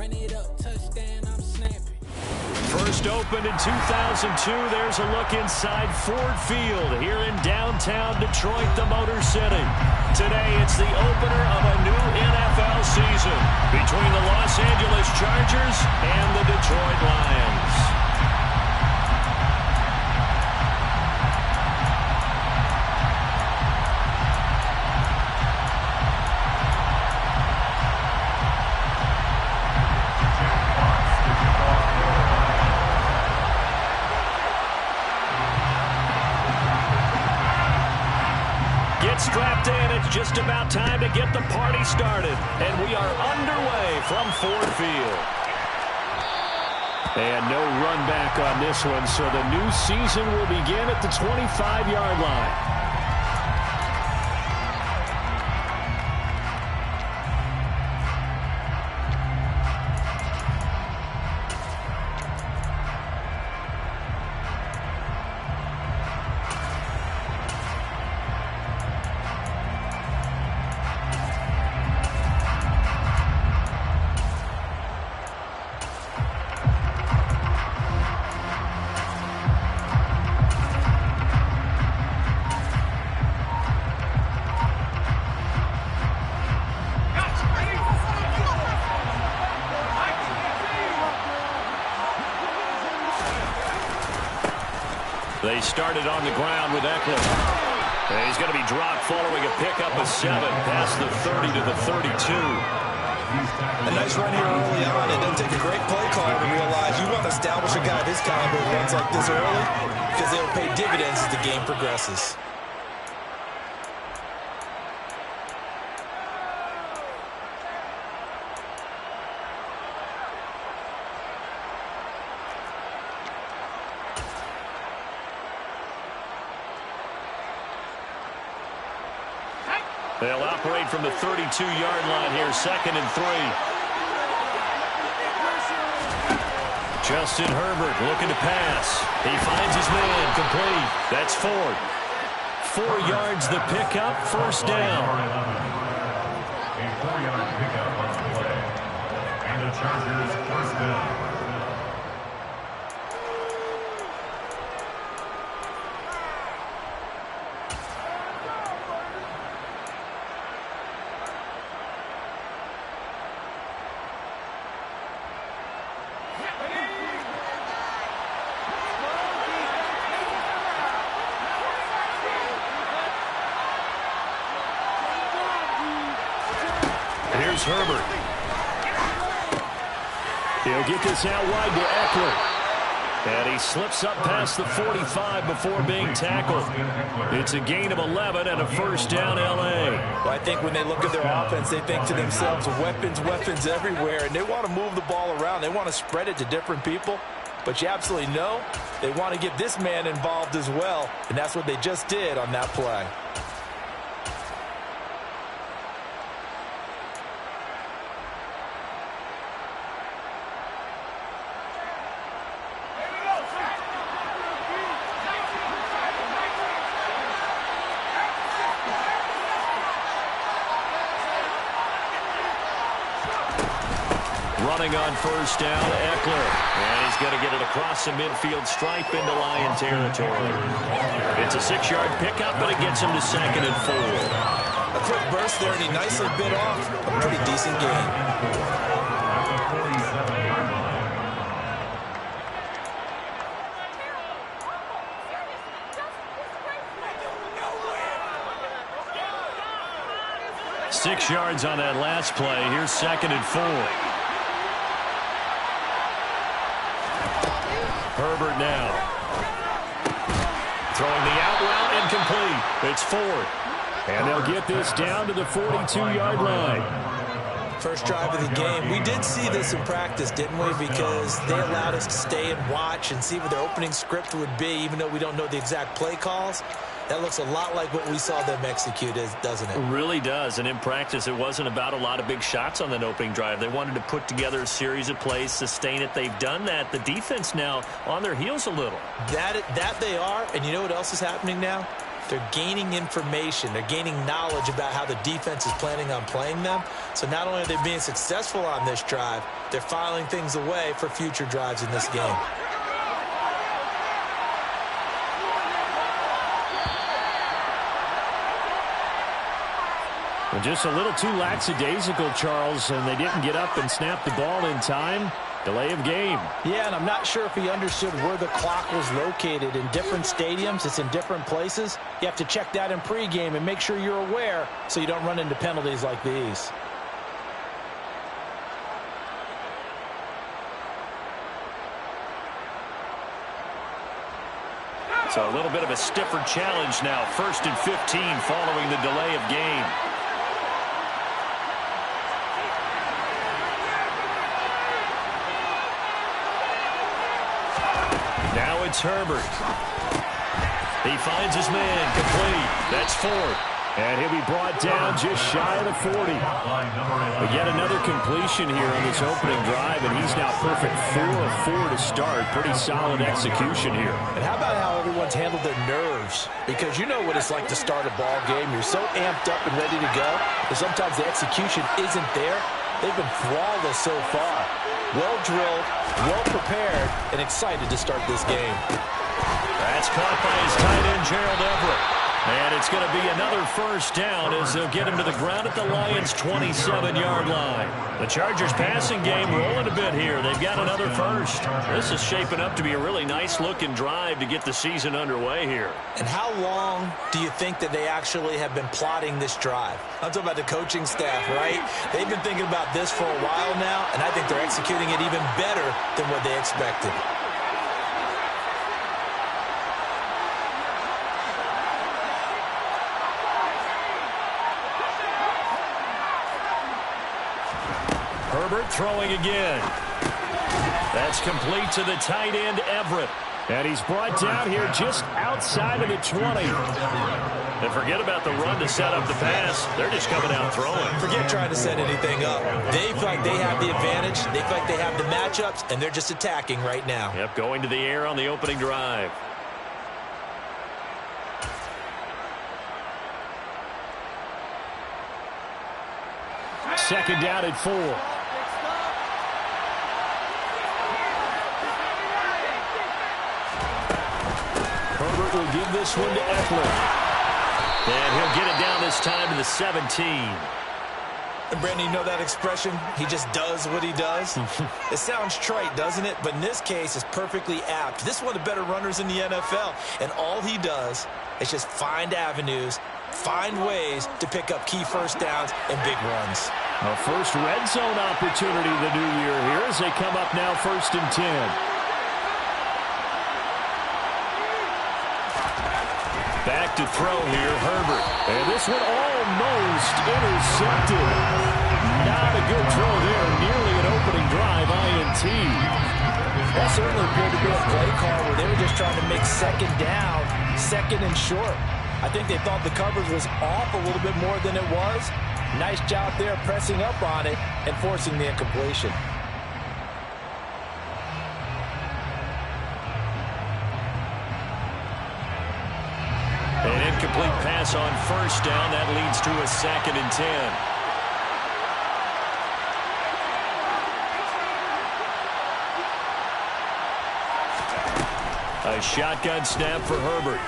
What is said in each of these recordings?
Run it up, touchdown, I'm snapping. First opened in 2002, there's a look inside Ford Field here in downtown Detroit, the Motor City. Today, it's the opener of a new NFL season between the Los Angeles Chargers and the Detroit Lions. Strapped in, it's just about time to get the party started, and we are underway from Ford Field. And no run back on this one, so the new season will begin at the 25-yard line. They started on the ground with Eckler. And he's going to be dropped following a pickup of 7 past the 30 to the 32. A nice run here early on. It doesn't take a great play call to realize you want to establish a guy this caliber who runs like this early because they'll pay dividends as the game progresses. They'll operate from the 32-yard line here, 2nd and 3. Justin Herbert looking to pass. He finds his man, complete. That's Ford. 4 yards the pickup, first down. A 4-yard pickup on the play. And the Chargers first down. Here's Herbert. He'll get this out wide to Eckler. And he slips up past the 45 before being tackled. It's a gain of 11 and a first down, L.A. Well, I think when they look at their offense, they think to themselves, weapons, weapons everywhere, and they want to move the ball around. They want to spread it to different people. But you absolutely know they want to get this man involved as well, and that's what they just did on that play. Running on first down, Eckler. And he's going to get it across the midfield stripe into Lion territory. It's a 6-yard pickup, but it gets him to 2nd and 4. A quick burst there, and he nicely bit off a pretty decent gain. Six yards on that last play. Here's 2nd and 4. Herbert now. Throwing the out route, incomplete. It's Ford. And they'll get this down to the 42-yard line. First drive of the game. We did see this in practice, didn't we? Because they allowed us to stay and watch and see what their opening script would be, even though we don't know the exact play calls. That looks a lot like what we saw them execute, doesn't it? It really does. And in practice, it wasn't about a lot of big shots on that opening drive. They wanted to put together a series of plays, sustain it. They've done that. The defense now on their heels a little. That they are. And you know what else is happening now? They're gaining information. They're gaining knowledge about how the defense is planning on playing them. So not only are they being successful on this drive, they're filing things away for future drives in this game. Well, just a little too lackadaisical, Charles, and they didn't get up and snap the ball in time. Delay of game. Yeah, and I'm not sure if he understood where the clock was located. In different stadiums, it's in different places. You have to check that in pregame and make sure you're aware so you don't run into penalties like these. So a little bit of a stiffer challenge now. 1st and 15 following the delay of game. Now it's Herbert. He finds his man, complete. That's Ford. And he'll be brought down just shy of the 40. But yet another completion here on this opening drive, and he's now perfect 4 of 4 to start. Pretty solid execution here. And how about how everyone's handled their nerves? Because you know what it's like to start a ball game. You're so amped up and ready to go, but sometimes the execution isn't there. They've been flawless so far. Well drilled, well prepared, and excited to start this game. That's caught by his tight end, Gerald Everett. And it's going to be another first down as they'll get him to the ground at the Lions' 27-yard line. The Chargers passing game rolling a bit here. They've got another first. This is shaping up to be a really nice-looking drive to get the season underway here. And how long do you think that they actually have been plotting this drive? I'm talking about the coaching staff, right? They've been thinking about this for a while now, and I think they're executing it even better than what they expected. Herbert throwing again. That's complete to the tight end, Everett. And he's brought down here just outside of the 20. And forget about the run to set up the pass. They're just coming out throwing. Forget trying to set anything up. They feel like they have the advantage. They feel like they have the matchups, and they're just attacking right now. Yep, going to the air on the opening drive. Second down at 4. Herbert will give this one to Eckler. And he'll get it down this time to the 17. And Brandon, you know that expression? He just does what he does. It sounds trite, doesn't it? But in this case, it's perfectly apt. This is one of the better runners in the NFL. And all he does is just find avenues, find ways to pick up key first downs and big runs. A first red zone opportunity the new year here as they come up now 1st and 10. Back to throw here, Herbert. And this one almost intercepted. Not a good throw there. Nearly an opening drive, INT. That certainly appeared to be a play call where they were just trying to make second down, second and short. I think they thought the coverage was off a little bit more than it was. Nice job there pressing up on it and forcing the incompletion. An incomplete pass on first down. That leads to a 2nd and 10. A shotgun snap for Herbert.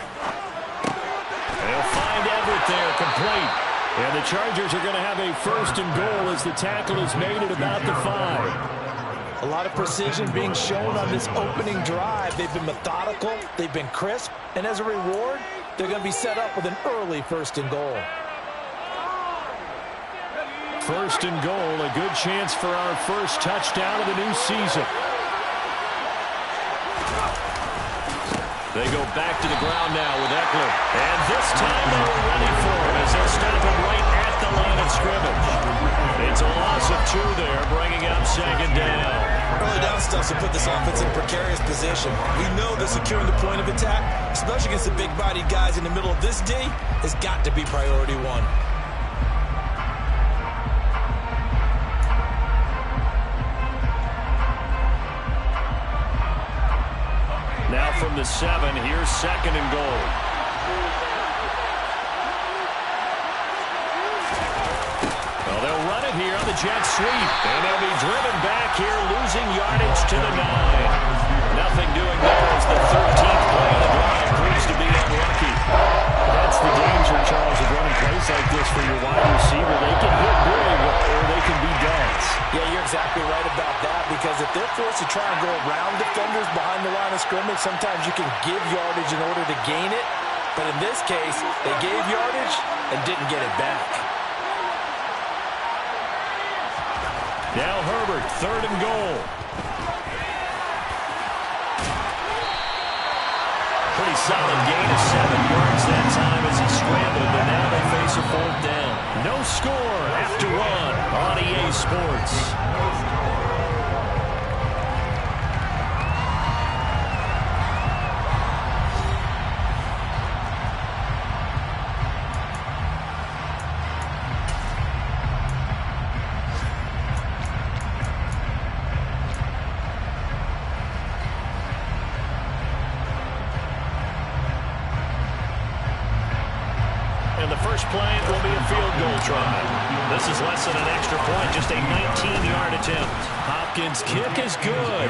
They'll find Everett there, complete. And the Chargers are going to have a 1st and goal as the tackle is made at about the 5. A lot of precision being shown on this opening drive. They've been methodical, they've been crisp, and as a reward, they're going to be set up with an early 1st and goal. 1st and goal, a good chance for our first touchdown of the new season. They go back to the ground now with Eckler. And this time they were ready for him as they'll stop him right at the line of scrimmage. It's a loss of 2 there, bringing up 2nd down. Early down stuff to put this offense in a precarious position. We know that securing the point of attack, especially against the big-bodied guys in the middle of this D, has got to be priority 1. Now from the 7, here's 2nd and goal. Well, they'll run it here on the jet sweep. And they'll be driven back here, losing yardage to the 9. Nothing doing there as the 13th play of the drive proves to be unlucky. That's the danger, Charles, of running plays like this for your wide receiver. They can hit big or they can be duds. Yeah, you're exactly right about that, because if they're forced to try and go around defenders behind the line of scrimmage, sometimes you can give yardage in order to gain it. But in this case, they gave yardage and didn't get it back. Now Herbert, 3rd and goal. Pretty solid gain of 7 yards that time as he scrambled, but now they face a 4th down. No score after 1 on EA Sports. And the first play will be a field goal try. This is less than an extra point, just a 19-yard attempt. Hopkins' kick is good.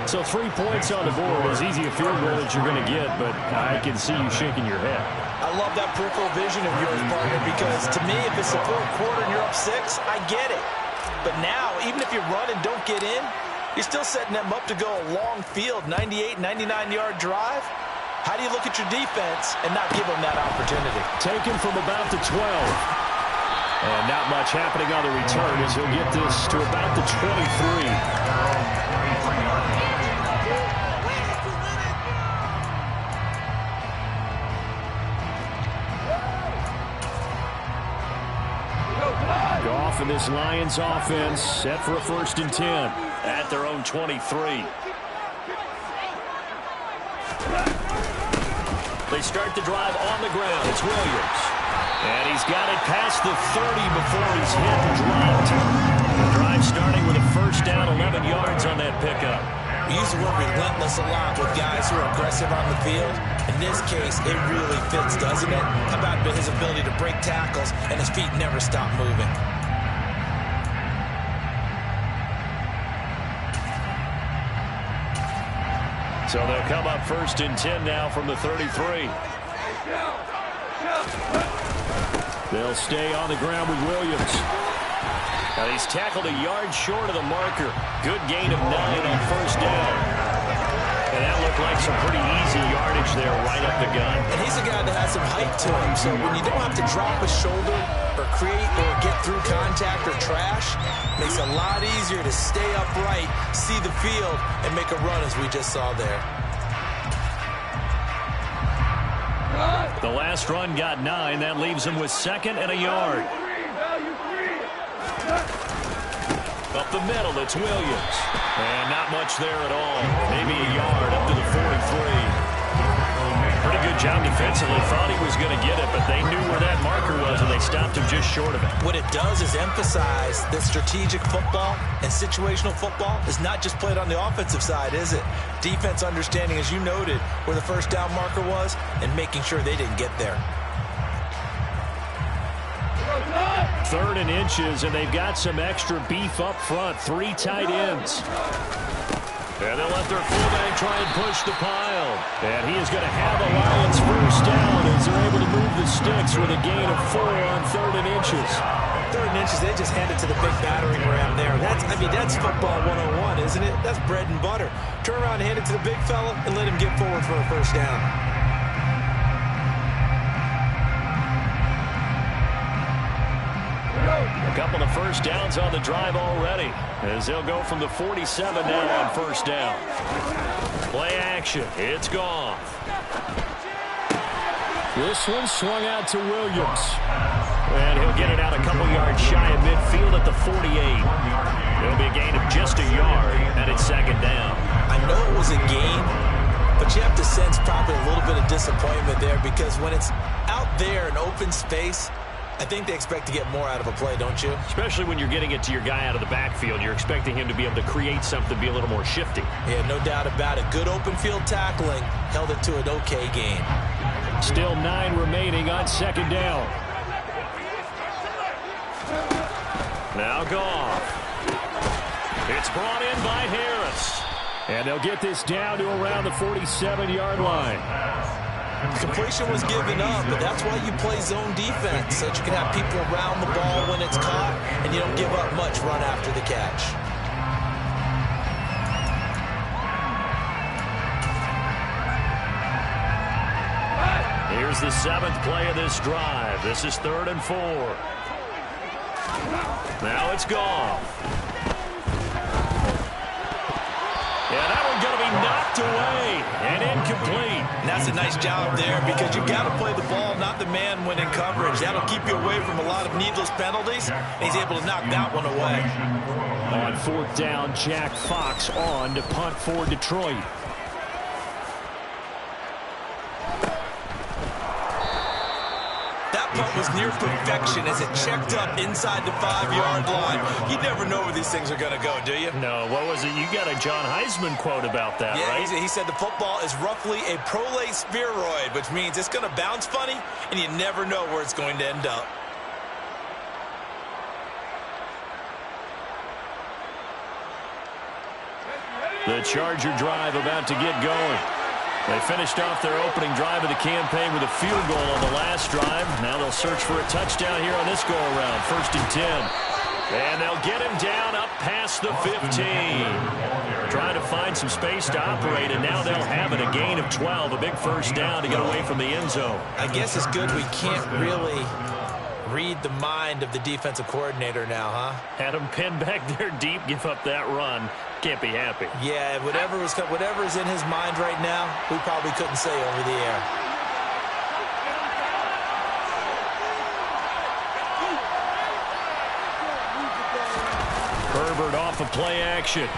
So 3 points on the board, as easy a field goal as you're going to get, but I can see you shaking your head. I love that peripheral vision of yours, partner, because to me, if it's the 4th quarter and you're up 6, I get it. But now, even if you run and don't get in, you're still setting them up to go a long field, 98, 99-yard drive. How do you look at your defense and not give them that opportunity? Taken from about the 12. And not much happening on the return as he'll get this to about the 23. Goff and this Lions offense set for a 1st and 10 at their own 23. They start the drive on the ground. It's Williams. And he's got it past the 30 before he's hit and dropped. The drive starting with a 1st down, 11 yards on that pickup. We use the word relentless a lot with guys who are aggressive on the field. In this case, it really fits, doesn't it? How about his ability to break tackles and his feet never stop moving? So they'll come up 1st and 10 now from the 33. They'll stay on the ground with Williams. Now he's tackled a yard short of the marker. Good gain of 9 on 1st down. And that looked like some pretty easy yardage there right up the gun. And he's a guy that has some height to him, so when you don't have to drop a shoulder or create or get through contact or trash, it makes it a lot easier to stay upright, see the field, and make a run as we just saw there. The last run got 9. That leaves him with 2nd and a yard. Up the middle, it's Williams. And not much there at all. Maybe a yard up to the 43. Pretty good job defensively. Thought he was going to get it, but they knew where that marker was, and they stopped him just short of it. What it does is emphasize that strategic football and situational football is not just played on the offensive side, is it? Defense understanding, as you noted, where the 1st down marker was and making sure they didn't get there. 3rd and inches, and they've got some extra beef up front. 3 tight ends. And they'll let their fullback try and push the pile. And he is going to have a Lions 1st down as they're able to move the sticks with a gain of 4 on 3rd and inches. 3rd and inches, they just hand it to the big battering ram there. That's football 101, isn't it? That's bread and butter. Turn around and hand it to the big fella and let him get forward for a 1st down. A couple of 1st downs on the drive already as they'll go from the 47 now on 1st down. Play action. It's gone. This one swung out to Williams. And he'll get it out a couple yards shy of midfield at the 48. It'll be a gain of just a yard, and it's 2nd down. I know it was a gain, but you have to sense probably a little bit of disappointment there, because when it's out there in open space, I think they expect to get more out of a play, don't you? Especially when you're getting it to your guy out of the backfield. You're expecting him to be able to create something, be a little more shifty. Yeah, no doubt about it. Good open field tackling held it to an okay gain. Still 9 remaining on 2nd down. Now Goff. It's brought in by Harris. And they'll get this down to around the 47-yard line. Completion was given up, but that's why you play zone defense, so that you can have people around the ball when it's caught, and you don't give up much run after the catch. Here's the 7th play of this drive. This is 3rd and 4. Now it's Goff. Yeah, that one's going to be knocked away and incomplete. And that's a nice job there because you got to play the ball, not the man when in coverage. That'll keep you away from a lot of needless penalties. And he's able to knock that one away. On 4th down, Jack Fox on to punt for Detroit. That punt was near perfection as it checked up inside the 5-yard line. You never know where these things are going to go, do you? No, what was it? You got a John Heisman quote about that, yeah, right? He said the football is roughly a prolate spheroid, which means it's going to bounce funny, and you never know where it's going to end up. The Charger drive about to get going. They finished off their opening drive of the campaign with a field goal on the last drive. Now they'll search for a touchdown here on this go-around. 1st and 10. And they'll get him down up past the 15. Trying to find some space to operate, and now they'll have it. A gain of 12, a big first down to get away from the end zone. I guess it's good we can't really read the mind of the defensive coordinator now, huh? Had him pinned back there deep, give up that run. Can't be happy. Yeah, whatever is in his mind right now, we probably couldn't say over the air. Herbert off of play action.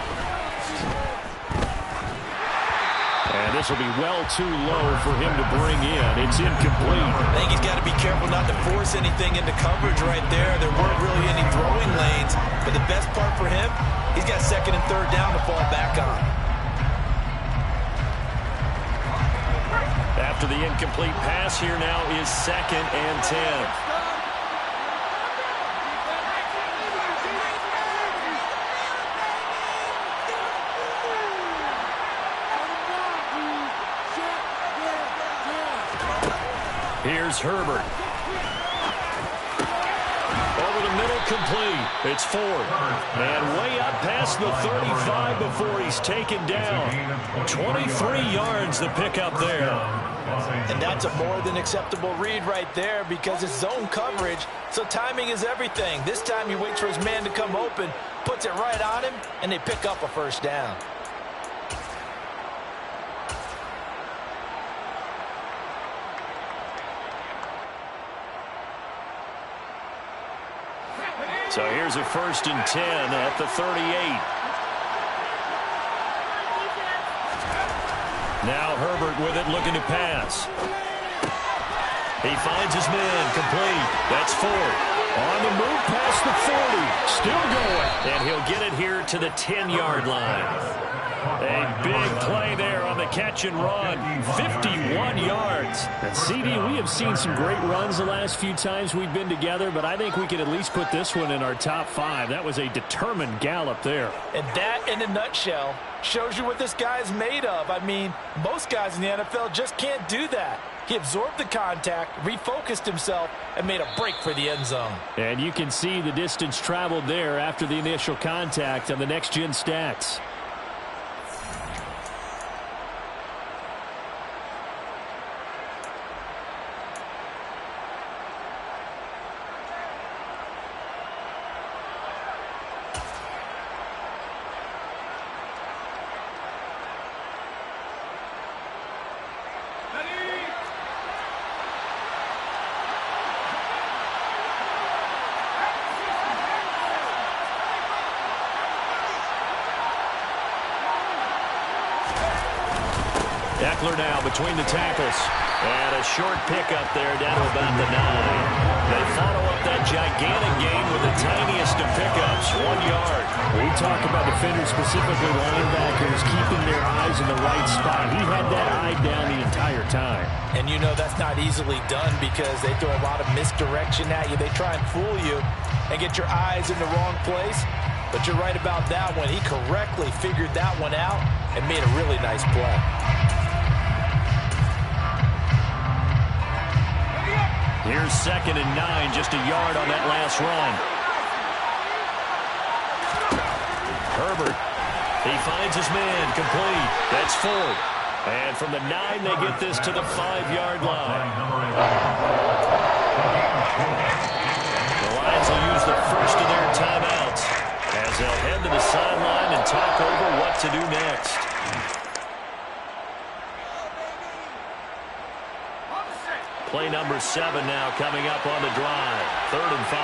And this will be well too low for him to bring in. It's incomplete. I think he's got to be careful not to force anything into coverage right there. There weren't really any throwing lanes. But the best part for him, he's got 2nd and 3rd down to fall back on. After the incomplete pass, here now is 2nd and 10. Here's Herbert. Over the middle, complete. It's Ford. And way up past the 35 before he's taken down. 23 yards the pickup there. And that's a more than acceptable read right there because it's zone coverage, so timing is everything. This time he waits for his man to come open, puts it right on him, and they pick up a first down. So here's a 1st and 10 at the 38. Now Herbert with it, looking to pass. He finds his man, complete. That's Ford. On the move past the 40. Still going. And he'll get it here to the 10-yard line. A big play there on the catch and run. 51 yards. And CD, we have seen some great runs the last few times we've been together, but I think we can at least put this one in our top 5. That was a determined gallop there. And that, in a nutshell, shows you what this guy's made of. I mean, most guys in the NFL just can't do that. He absorbed the contact, refocused himself, and made a break for the end zone. And you can see the distance traveled there after the initial contact on the next-gen stats. Eckler now between the tackles. And a short pickup there down to about the 9. They follow up that gigantic gain with the tiniest of pickups. yards, 1 yard. We talk about defenders, specifically linebackers, keeping their eyes in the right spot. He had that eye down the entire time. And you know that's not easily done because they throw a lot of misdirection at you. They try and fool you and get your eyes in the wrong place. But you're right about that one. He correctly figured that one out and made a really nice play. Here's 2nd and 9, just a yard on that last run. Herbert, he finds his man, complete. That's Ford. And from the 9, they get this to the 5-yard line. The Lions will use the first of their timeouts as they'll head to the sideline and talk over what to do next. Play number 7 now coming up on the drive. 3rd and 5.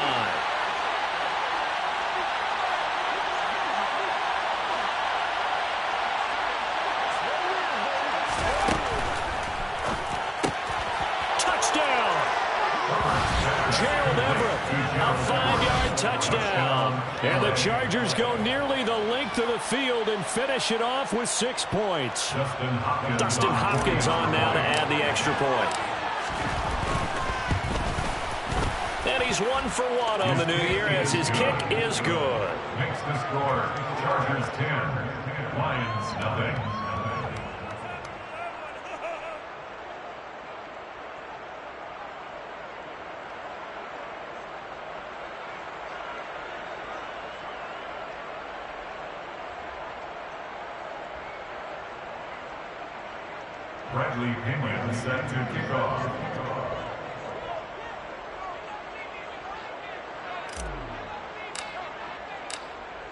Touchdown! Gerald Everett, a 5-yard touchdown. And the Chargers go nearly the length of the field and finish it off with 6 points. Dustin Hopkins on now to add the extra point. And he's 1 for 1 on the new year as his kick is good. Makes the score Chargers 10, Lions nothing. Bradley Pinion set to kick off.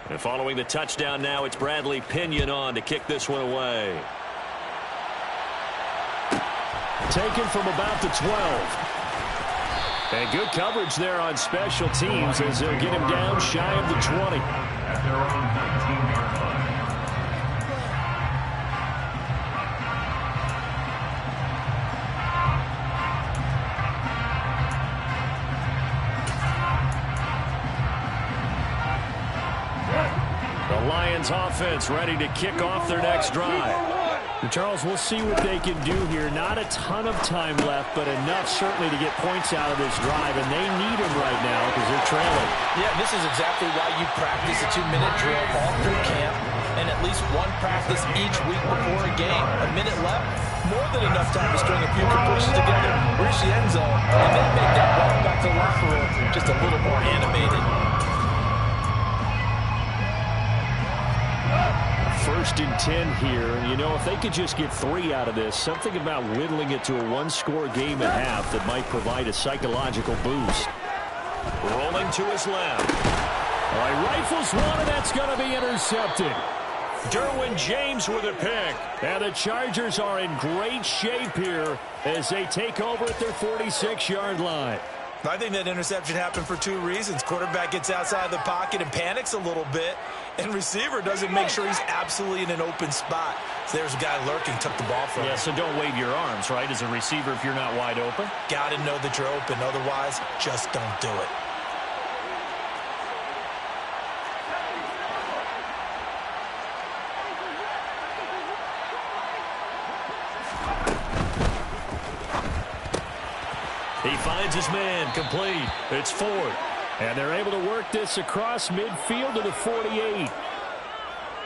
And following the touchdown now, it's Bradley Pinion on to kick this one away. Taken from about the 12. And good coverage there on special teams as they'll get him down shy of the 20. At their own 19-yard line. Lions offense ready to kick off their next drive. And Charles, we'll see what they can do here. Not a ton of time left, but enough certainly to get points out of this drive, and they need them right now because they're trailing. Yeah, this is exactly why you practice a 2-minute drill all through camp and at least one practice each week before a game. A minute left, more than enough time to string a few completions together, reach the end zone, and then make that walk back to the locker room just a little more animated. 1st and 10 here. You know, if they could just get 3 out of this, something about whittling it to a 1-score game at half that might provide a psychological boost. Rolling to his left. All right, rifles one, and that's going to be intercepted. Derwin James with a pick. And the Chargers are in great shape here as they take over at their 46-yard line. I think that interception happened for 2 reasons. Quarterback gets outside the pocket and panics a little bit, and receiver doesn't make sure he's absolutely in an open spot. So there's a guy lurking, took the ball from him. Yeah, so don't wave your arms, right, as a receiver if you're not wide open. Got to know that you're open. Otherwise, just don't do it. He finds his man, complete. It's Ford. And they're able to work this across midfield to the 48.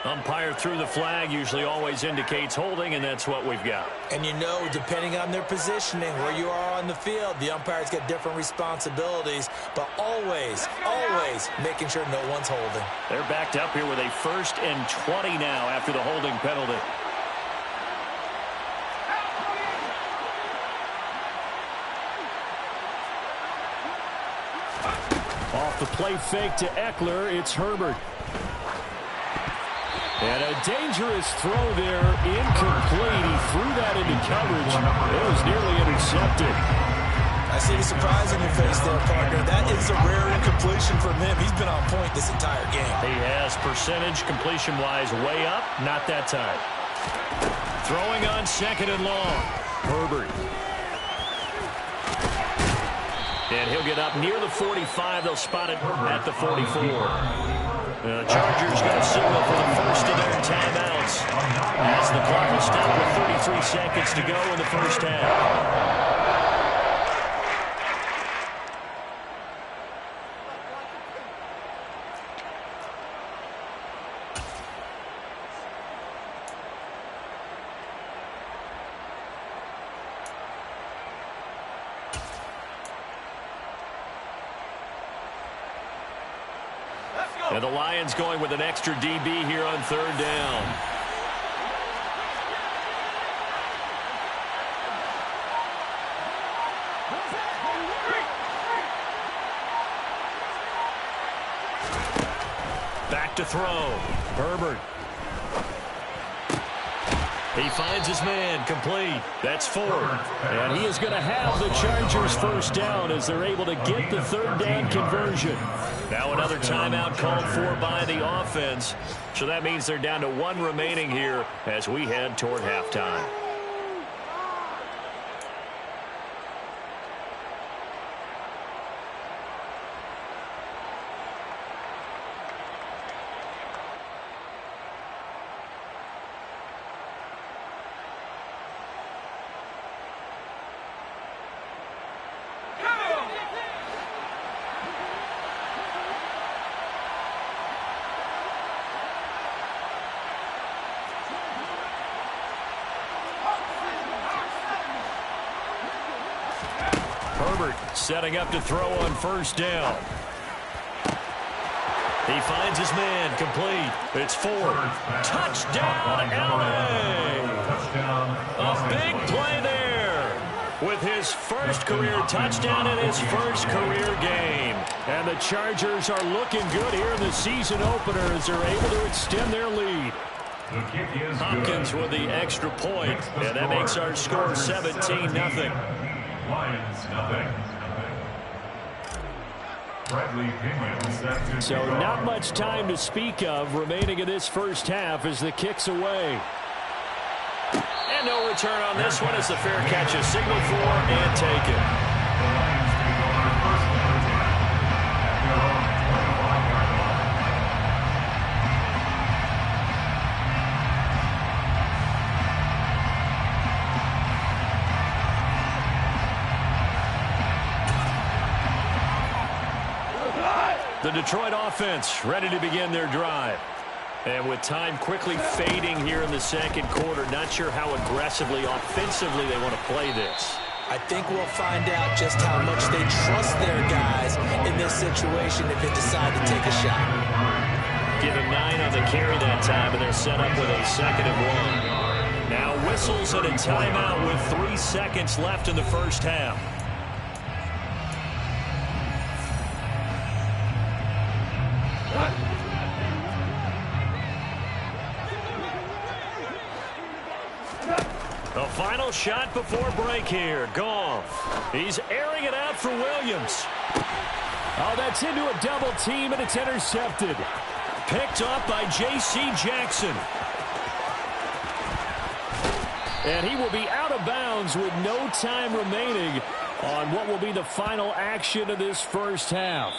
Umpire threw the flag, usually always indicates holding, and that's what we've got. And you know, depending on their positioning, where you are on the field, the umpires get different responsibilities, but always, always making sure no one's holding. They're backed up here with a 1st and 20 now after the holding penalty. Off the play fake to Eckler, it's Herbert. And a dangerous throw there, incomplete. He threw that into coverage. It was nearly intercepted. I see the surprise on your face there, partner. That is a rare incompletion from him. He's been on point this entire game. He has percentage completion-wise way up, not that time. Throwing on 2nd and long. Herbert. And he'll get up near the 45. They'll spot it at the 44. The Chargers going to signal for the first of their timeouts as the clock will stop with 33 seconds to go in the first half. And the Lions going with an extra DB here on third down. Back to throw. Herbert. He finds his man, complete. That's Ford. And he is going to have the Chargers first down as they're able to get the third down conversion. Now another timeout called for by the offense. So that means they're down to one remaining here as we head toward halftime. Setting up to throw on first down. He finds his man, complete. It's Ford. Touchdown, LA! A big play there with his first career touchdown in his first career game. And the Chargers are looking good here in the season opener as they're able to extend their lead. Hopkins with the extra point, and that makes our score 17-0. Lions, nothing. So not much time to speak of remaining in this first half as the kick's away. And no return on this one as the fair catch is signaled for and taken. The Detroit offense ready to begin their drive. And with time quickly fading here in the second quarter, not sure how aggressively, offensively they want to play this. I think we'll find out just how much they trust their guys in this situation if they decide to take a shot. Give him 9 on the carry that time, and they're set up with a 2nd and 1. Now whistles and a timeout with 3 seconds left in the first half. The final shot before break here. Goff. He's airing it out for Williams. Oh, that's into a double team, and it's intercepted. Picked up by J.C. Jackson. And he will be out of bounds with no time remaining on what will be the final action of this first half.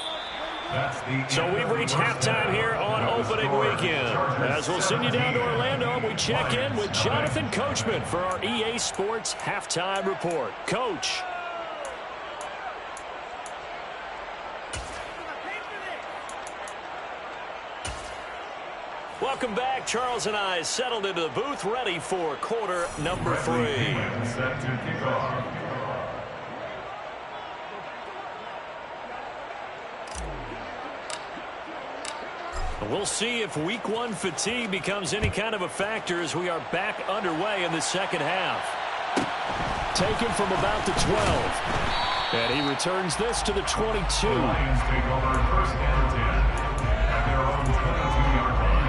So we've reached halftime here on opening weekend. As we'll send you down to Orlando, we check in with Jonathan Coachman for our EA Sports Halftime Report. Coach. Welcome back. Charles and I settled into the booth ready for quarter number 3. Set to kick off. We'll see if week 1 fatigue becomes any kind of a factor as we are back underway in the second half. Taken from about the 12. And he returns this to the 22. The Lions take over first and 10 at their own 22-yard line.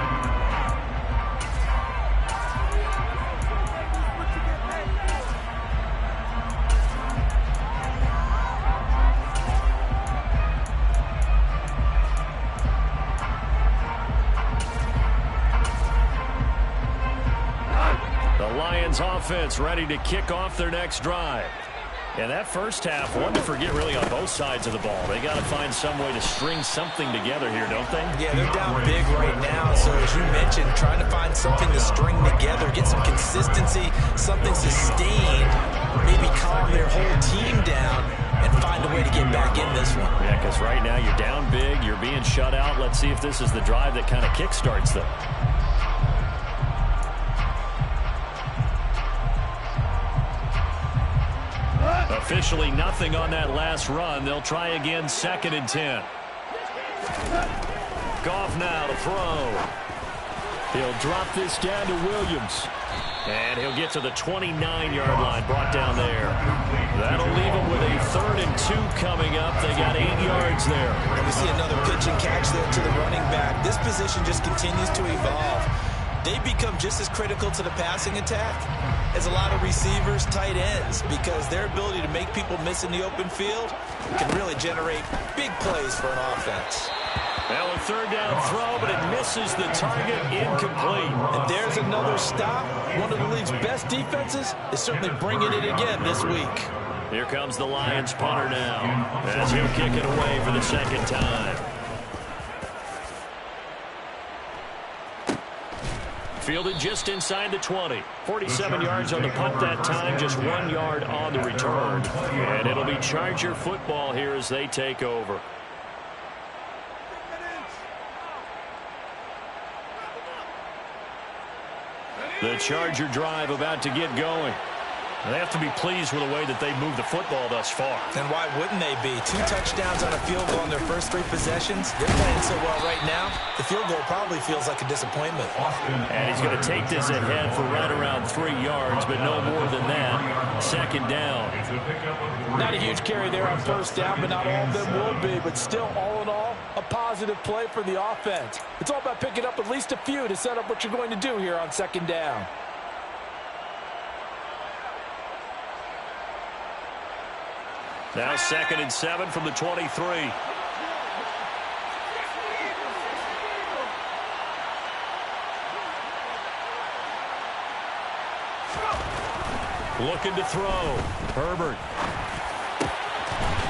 Offense ready to kick off their next drive. And that first half, one to forget really on both sides of the ball. They got to find some way to string something together here, don't they? Yeah, they're down big right now. So as you mentioned, trying to find something to string together, get some consistency, something sustained, maybe calm their whole team down and find a way to get back in this one. Yeah, because right now you're down big, you're being shut out. Let's see if this is the drive that kind of kickstarts them. Officially nothing on that last run. They'll try again, 2nd and 10. Goff now to throw. He'll drop this down to Williams. And he'll get to the 29-yard line, brought down there. That'll leave him with a 3rd and 2 coming up. They got 8 yards there. And we see another pitch and catch there to the running back. This position just continues to evolve. They become just as critical to the passing attack as a lot of receivers, tight ends, because their ability to make people miss in the open field can really generate big plays for an offense. Well, a 3rd down throw, but it misses the target, incomplete. And there's another stop. One of the league's best defenses is certainly bringing it again this week. Here comes the Lions punter now, as he'll kick it away for the 2nd time. Fielded just inside the 20. 47 yards on the punt that time, just 1 yard on the return. And it'll be Charger football here as they take over. The Charger drive about to get going. They have to be pleased with the way that they've moved the football thus far. And why wouldn't they be? 2 touchdowns on a field goal on their first 3 possessions. They're playing so well right now, the field goal probably feels like a disappointment. And he's going to take this ahead for right around 3 yards, but no more than that. 2nd down. Not a huge carry there on 1st down, but not all of them will be. But still, all in all, a positive play for the offense. It's all about picking up at least a few to set up what you're going to do here on 2nd down. Now 2nd and 7 from the 23. Looking to throw. Herbert.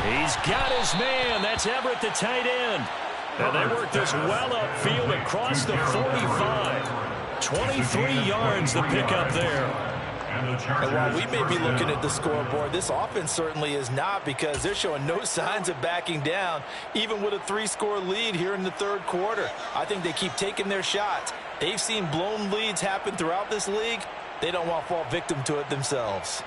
He's got his man. That's Everett, the tight end. And they work this well upfield across the 45. 23 yards to pick up there. And while we may be looking at the scoreboard, this offense certainly is not, because they're showing no signs of backing down, even with a 3-score lead here in the 3rd quarter. I think they keep taking their shots. They've seen blown leads happen throughout this league. They don't want to fall victim to it themselves.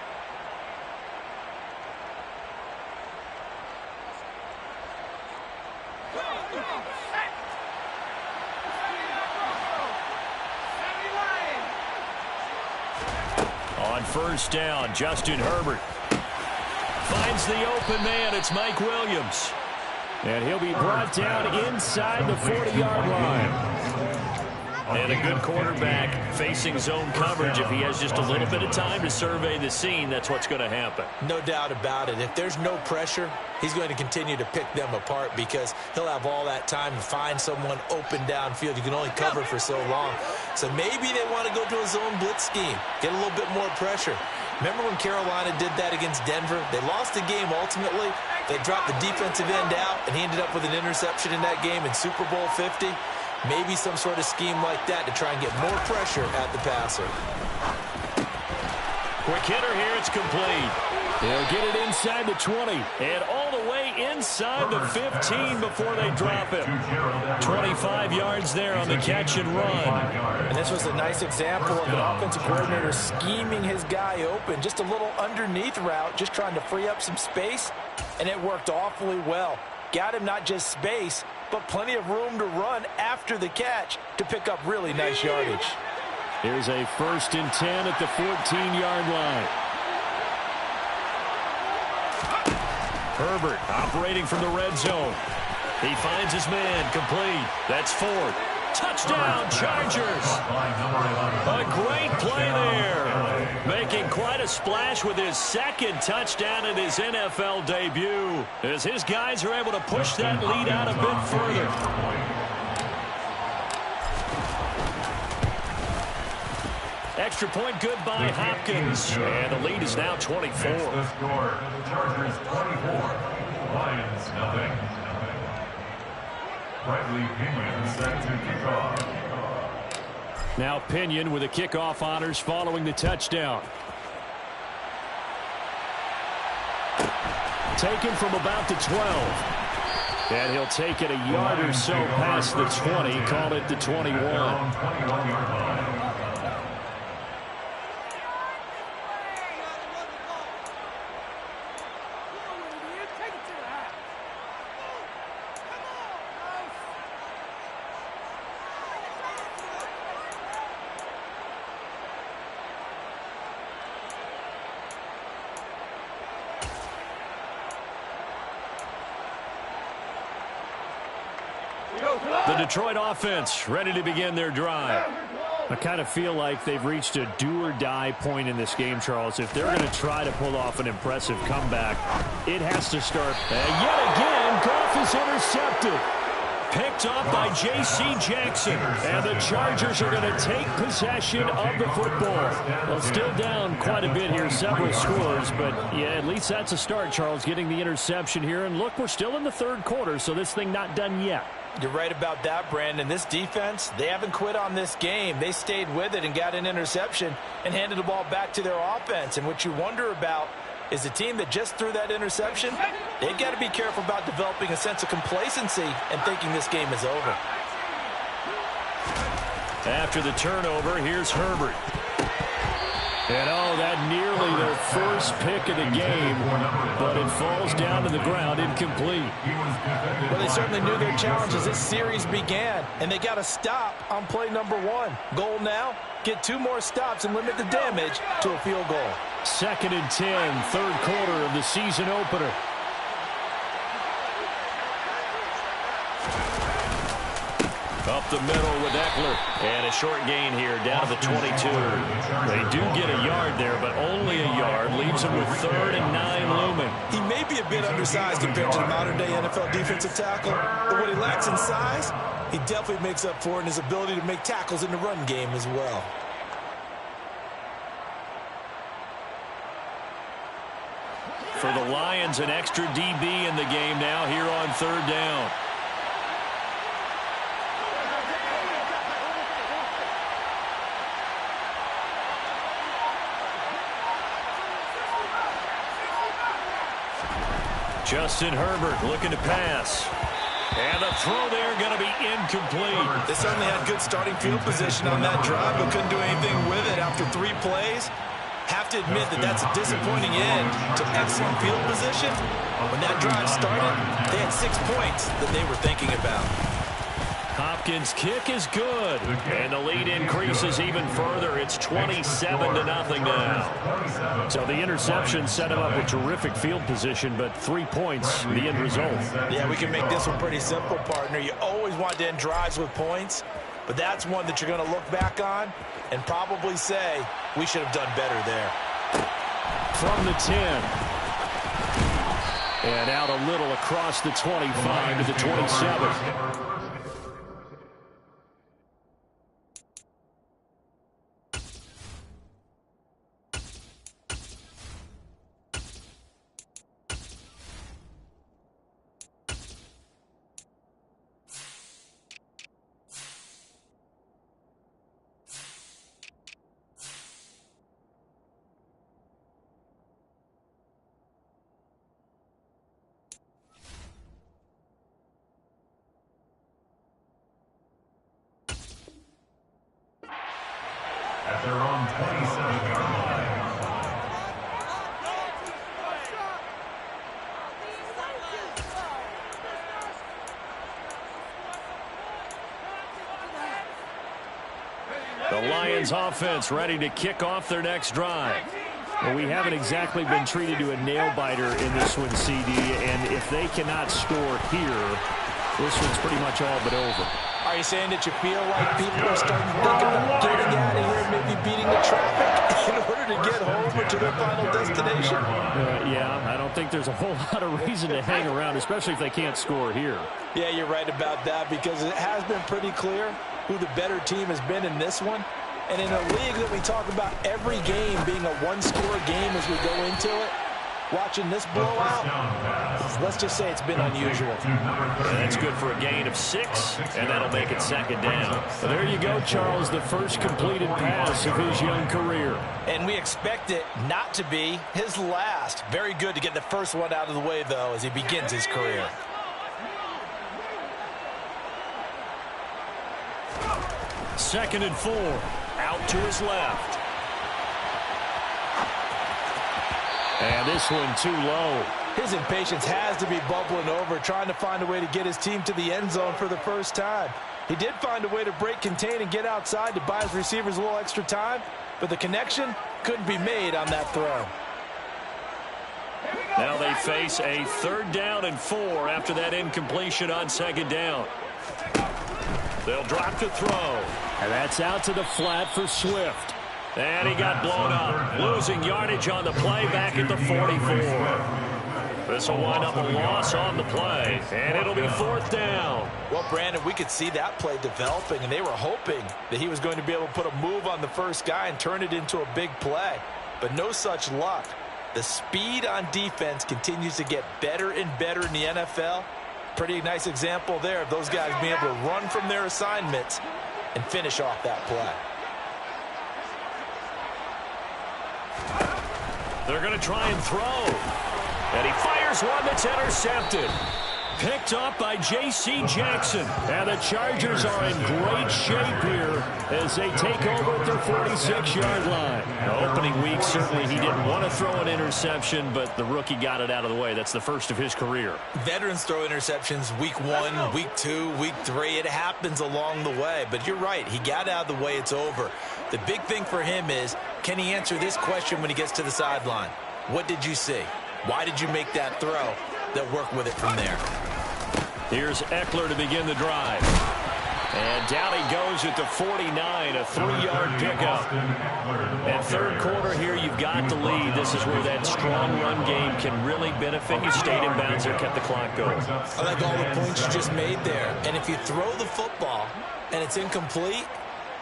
On 1st down, Justin Herbert finds the open man. It's Mike Williams. And he'll be brought down inside the 40-yard line. And a good quarterback facing zone coverage. If he has just a little bit of time to survey the scene, that's what's going to happen. No doubt about it. If there's no pressure, he's going to continue to pick them apart, because he'll have all that time to find someone open downfield. You can only cover for so long. So maybe they want to go to a zone blitz scheme, get a little bit more pressure. Remember when Carolina did that against Denver? They lost the game ultimately. They dropped the defensive end out, and he ended up with an interception in that game in Super Bowl 50. Maybe some sort of scheme like that to try and get more pressure at the passer. Quick hitter here. It's complete. They'll get it inside the 20 and all the way inside the 15 before they drop it. 25 yards there on the catch and run. And this was a nice example of an offensive coordinator scheming his guy open. Just a little underneath route, just trying to free up some space, and it worked awfully well. Got him not just space, but plenty of room to run after the catch to pick up really nice yardage. Here's a 1st and 10 at the 14-yard line. Herbert operating from the red zone. He finds his man, complete. That's Ford. Touchdown, Chargers. A great play there. Making quite a splash with his 2nd touchdown in his NFL debut, as his guys are able to push that lead out a bit further. Extra point good by Hopkins. And the lead is now 24. It's the score. Chargers 24. Lions nothing. Bradley Pinion set to kick off. Now Pinion with the kickoff honors following the touchdown. Taken from about the 12. And he'll take it a yard or so past the 20. Call it the 21. 21-yard line. The Detroit offense ready to begin their drive. I kind of feel like they've reached a do-or-die point in this game, Charles. If they're going to try to pull off an impressive comeback, it has to start. And yet again, Goff is intercepted. Picked up by J.C. Jackson. And the Chargers are going to take possession of the football. Well, still down quite a bit here, several scores. But, yeah, at least that's a start, Charles, getting the interception here. And look, we're still in the third quarter, so this thing not done yet. You're right about that, Brandon. This defense, they haven't quit on this game. They stayed with it and got an interception and handed the ball back to their offense. And what you wonder about is the team that just threw that interception, they've got to be careful about developing a sense of complacency and thinking this game is over. After the turnover, here's Herbert. And, oh, that nearly their first pick of the game, but it falls down to the ground incomplete. Well, they certainly knew their challenge as this series began, and they got a stop on play number 1. Goal now, get 2 more stops and limit the damage to a field goal. 2nd and 10, third quarter of the season opener. Up the middle with Eckler. And a short gain here down to the 22. They do get a yard there, but only a yard. Leaves them with 3rd and 9 looming. He may be a bit undersized compared to the modern-day NFL defensive tackle, but what he lacks in size, he definitely makes up for it in his ability to make tackles in the run game as well. For the Lions, an extra DB in the game now here on 3rd down. Justin Herbert looking to pass. And the throw there going to be incomplete. They certainly had good starting field position on that drive, but couldn't do anything with it after 3 plays. Have to admit that that's a disappointing end to excellent field position. When that drive started, they had 6 points that they were thinking about. Hopkins' kick is good. And the lead increases even further. It's 27-0 now. So the interception set him up with terrific field position, but 3 points, the end result. Yeah, we can make this one pretty simple, partner. You always want to end drives with points, but that's one that you're going to look back on and probably say, we should have done better there. From the 10. And out a little across the 25 to the 27. At their own 27-yard line. The Lions offense ready to kick off their next drive. Well, we haven't exactly been treated to a nail-biter in this one, CD, and if they cannot score here, this one's pretty much all but over. Are you saying that you feel like people are starting to think about getting out of here and maybe beating the traffic in order to get home or to their final destination? Yeah, I don't think there's a whole lot of reason to hang around, especially if they can't score here. Yeah, you're right about that because it has been pretty clear who the better team has been in this one. And in a league that we talk about every game being a one-score game as we go into it, watching this blowout, let's just say it's been unusual. And that's good for a gain of 6, and that'll make it second down. So there you go, Charles, the first completed pass of his young career. And we expect it not to be his last. Very good to get the first one out of the way, though, as he begins his career. Second and 4. Out to his left. And this one too low. His impatience has to be bubbling over, trying to find a way to get his team to the end zone for the first time. He did find a way to break, contain, and get outside to buy his receivers a little extra time, but the connection couldn't be made on that throw. Now they face a 3rd down and 4 after that incompletion on 2nd down. They'll drop to throw. And that's out to the flat for Swift. And he got blown up, losing yardage on the play back at the 44. This will wind up a loss on the play, and it'll be 4th down. Well, Brandon, we could see that play developing, and they were hoping that he was going to be able to put a move on the first guy and turn it into a big play. But no such luck. The speed on defense continues to get better and better in the NFL. Pretty nice example there of those guys being able to run from their assignments and finish off that play. They're going to try and throw. And he fires one that's intercepted. Picked up by J.C. Jackson. And the Chargers are in great shape here as they take over at their 46-yard line. Opening week, certainly he didn't want to throw an interception, but the rookie got it out of the way. That's the first of his career. Veterans throw interceptions week 1, week 2, week 3. It happens along the way. But you're right. He got out of the way. It's over. The big thing for him is, can he answer this question when he gets to the sideline? What did you see? Why did you make that throw? They'll work with it from there. Here's Eckler to begin the drive. And down he goes at the 49, a 3-yard pickup. And 3rd quarter here, you've got the lead. This is where that strong run game can really benefit you. Stayed in bounds there, kept the clock going. I like all the points you just made there. And if you throw the football and it's incomplete,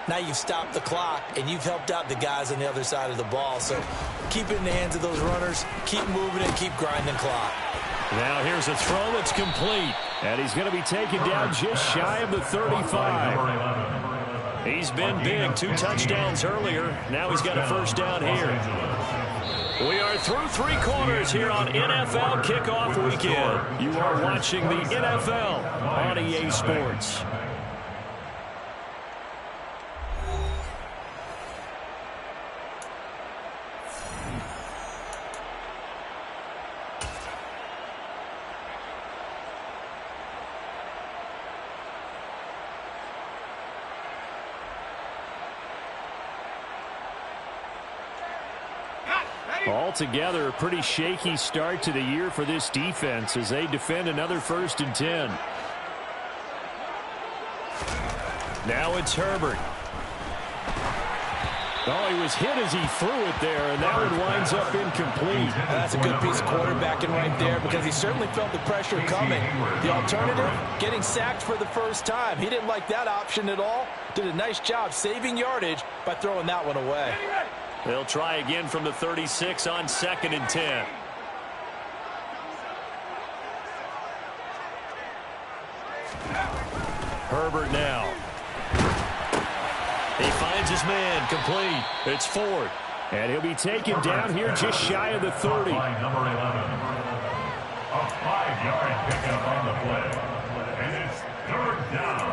now you've stopped the clock and you've helped out the guys on the other side of the ball. So keep it in the hands of those runners, keep moving and keep grinding clock. Now here's a throw that's complete. And he's going to be taken down just shy of the 35. He's been big. 2 touchdowns earlier. Now he's got a first down here. We are through 3 quarters here on NFL Kickoff Weekend. You are watching the NFL on EA Sports. Altogether, a pretty shaky start to the year for this defense as they defend another 1st and 10. Now it's Herbert. Oh, he was hit as he threw it there, and that one winds up incomplete. That's a good piece of quarterbacking right there because he certainly felt the pressure coming. The alternative, getting sacked for the first time. He didn't like that option at all. Did a nice job saving yardage by throwing that one away. They'll try again from the 36 on 2nd and 10. Herbert now. He finds his man, complete. It's Ford. And he'll be taken down here just shy of the 30. Number 11. A 5-yard pickup on the play. And it's 3rd down.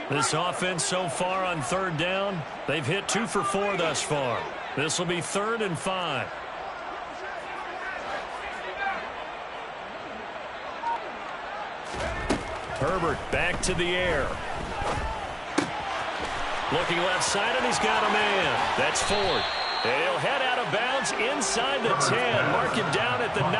This offense so far on 3rd down, they've hit 2 for 4 thus far. This will be 3rd and 5. Herbert back to the air. Looking left side, and he's got a man. That's Ford. And he'll head out of bounds inside the 10. Mark him down at the 9.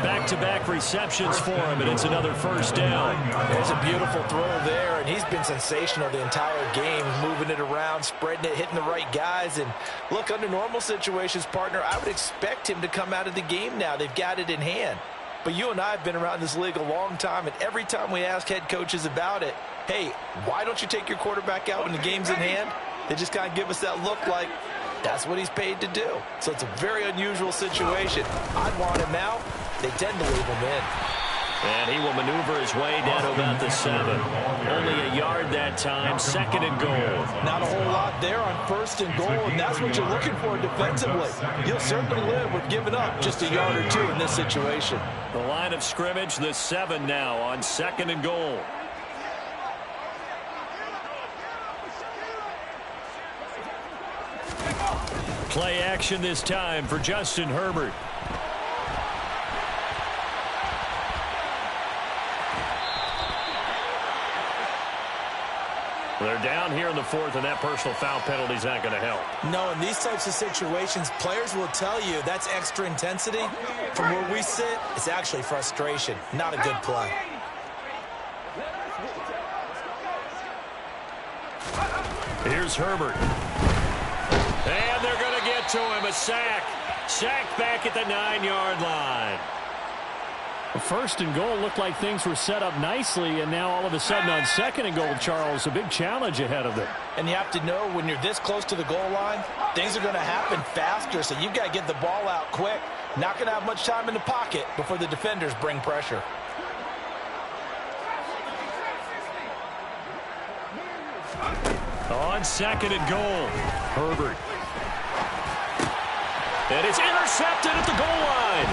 Back-to-back receptions for him, and it's another first down. There's a beautiful throw there, and he's been sensational the entire game, moving it around, spreading it, hitting the right guys. And look, under normal situations, partner, I would expect him to come out of the game now. They've got it in hand. But you and I have been around this league a long time, and every time we ask head coaches about it, hey, why don't you take your quarterback out when the game's in hand? They just kind of give us that look like, that's what he's paid to do. So it's a very unusual situation. I'd want him out. They tend to leave him in. And he will maneuver his way down to about the 7. Only a yard that time, 2nd and goal. Not a whole lot there on 1st and goal, and that's what you're looking for defensively. You'll certainly live with giving up just a yard or 2 in this situation. The line of scrimmage, the 7 now on 2nd and goal. Play action this time for Justin Herbert. They're down here in the 4th, and that personal foul penalty is not going to help. No, in these types of situations, players will tell you that's extra intensity. From where we sit, it's actually frustration. Not a good play. Here's Herbert. And they're going to get to him. A sack. Sacked back at the 9-yard line. First and goal looked like things were set up nicely, and now all of a sudden on 2nd and goal, Charles, a big challenge ahead of them. And you have to know when you're this close to the goal line, things are going to happen faster, so you've got to get the ball out quick. Not going to have much time in the pocket before the defenders bring pressure. On 2nd and goal, Herbert. And it's intercepted at the goal line.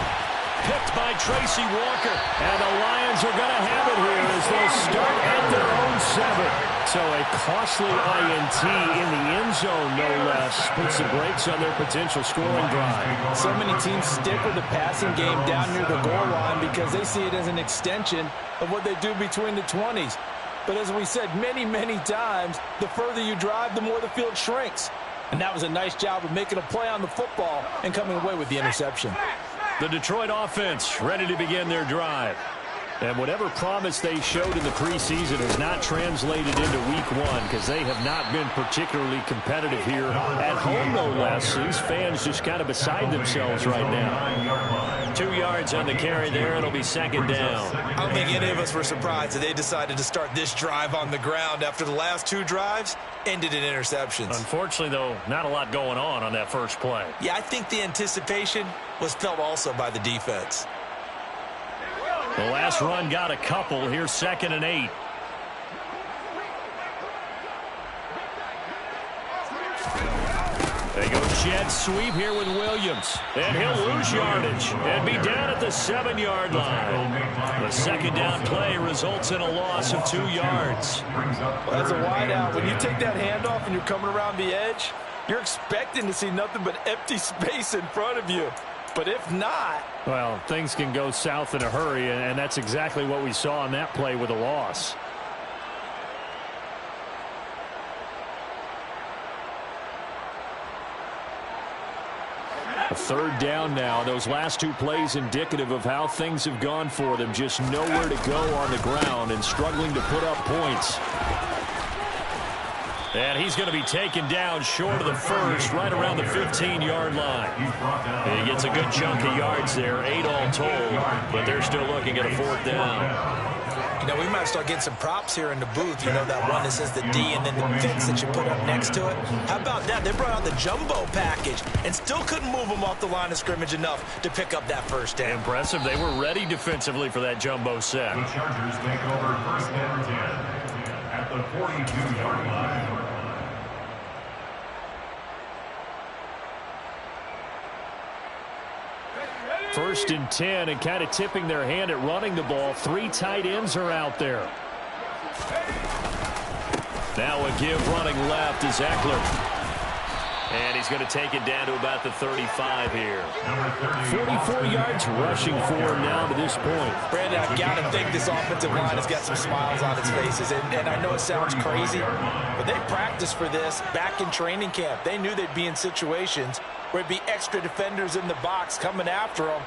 Picked by Tracy Walker. And the Lions are going to have it here as they'll start at their own 7. So a costly INT in the end zone, no less, puts the brakes on their potential scoring drive. So many teams stick with the passing game down near the goal line because they see it as an extension of what they do between the 20s. But as we said many, many times, the further you drive, the more the field shrinks. And that was a nice job of making a play on the football and coming away with the interception. The Detroit offense ready to begin their drive. And whatever promise they showed in the preseason has not translated into week 1 because they have not been particularly competitive here at home, no less. These fans just kind of beside themselves right now. 2 yards on the carry there. It'll be 2nd down. I don't think any of us were surprised that they decided to start this drive on the ground after the last 2 drives ended in interceptions. Unfortunately, though, not a lot going on that first play. Yeah, I think the anticipation was felt also by the defense. The last run got a couple. Here's 2nd and 8. They go jet sweep here with Williams. And he'll lose yardage and be down at the 7-yard line. The 2nd down play results in a loss of 2 yards. Well, as a wideout, when you take that handoff and you're coming around the edge, you're expecting to see nothing but empty space in front of you. But if not... Well, things can go south in a hurry, and that's exactly what we saw on that play with a loss. A 3rd down now. Those last 2 plays indicative of how things have gone for them. Just nowhere to go on the ground and struggling to put up points. And he's going to be taken down short of the first, right around the 15-yard line. He gets a good chunk of yards there, 8 all told, but they're still looking at a 4th down. You know, we might start getting some props here in the booth. You know, that one that says the D and then the fix that you put up next to it. How about that? They brought out the jumbo package and still couldn't move them off the line of scrimmage enough to pick up that 1st down. Impressive. They were ready defensively for that jumbo set. The Chargers take over 1st and 10 at the 42-yard line. First and 10, and kind of tipping their hand at running the ball. 3 tight ends are out there. Now a give running left is Eckler. And he's going to take it down to about the 35 here. 44 yards rushing for him now to this point. Brandon, I've got to think this offensive line has got some smiles on its faces. And I know it sounds crazy, but they practiced for this back in training camp. They knew they'd be in situations where it'd be extra defenders in the box coming after them,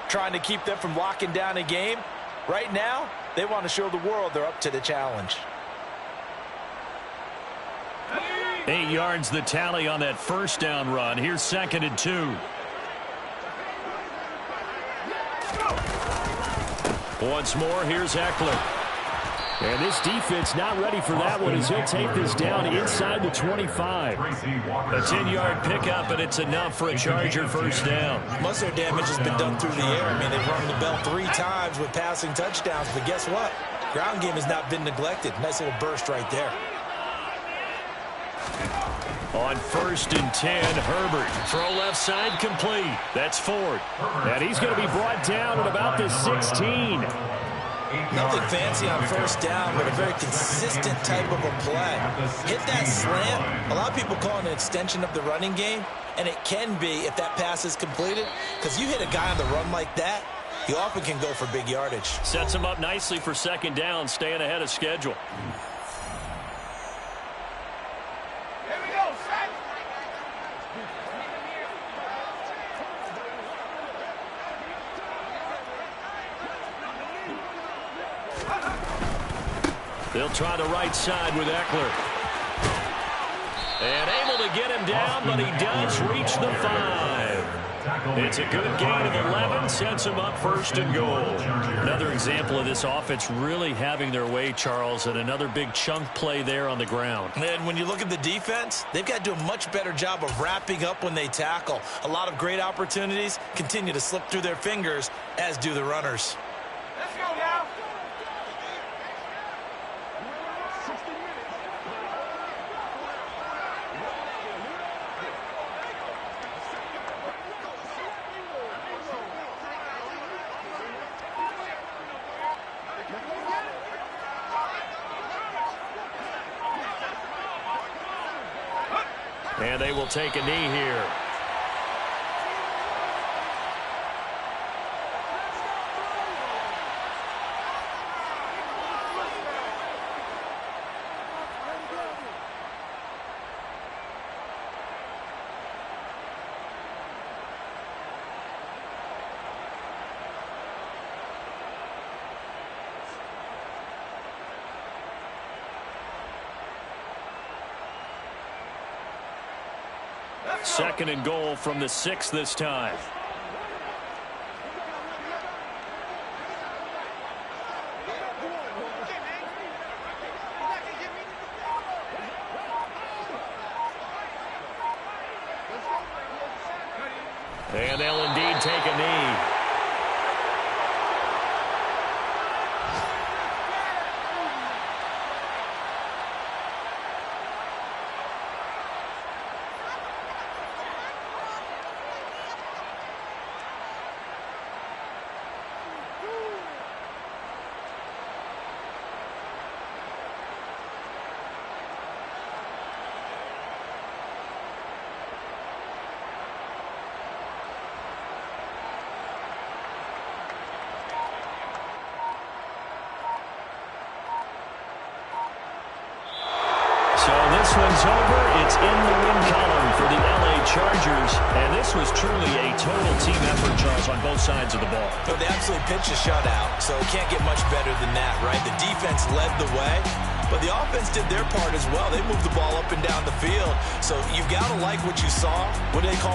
trying to keep them from locking down a game. Right now, they want to show the world they're up to the challenge. 8 yards the tally on that first down run. Here's 2nd and 2. Once more, here's Eckler. And this defense not ready for that one as he'll take this down inside the 25. A 10-yard pickup, and it's enough for a Charger first down. Most of their damage has been done through the air. I mean, they've rung the bell 3 times with passing touchdowns, but guess what? Ground game has not been neglected. Nice little burst right there. On 1st and 10, Herbert. Throw left side complete. That's Ford. And he's going to be brought down at about the 16. Nothing fancy on first down, but a very consistent type of a play. Hit that slant. A lot of people call it an extension of the running game, and it can be if that pass is completed, because you hit a guy on the run like that, he often can go for big yardage. Sets him up nicely for 2nd down, staying ahead of schedule. They'll try the right side with Eckler. And able to get him down, but he does reach the 5. It's a good gain of 11, sets him up 1st and goal. Another example of this offense really having their way, Charles, and another big chunk play there on the ground. And when you look at the defense, they've got to do a much better job of wrapping up when they tackle. A lot of great opportunities continue to slip through their fingers, as do the runners. Let's go now. And they will take a knee here. Second and goal from the 6 this time. And they'll indeed take a knee. So this one's over. It's in the win column for the LA Chargers. And this was truly a total team effort, Charles, on both sides of the ball. But they absolutely pitched a shutout, so it can't get much better than that, right? The defense led the way, but the offense did their part as well. They moved the ball up and down the field. So you've got to like what you saw. What do they call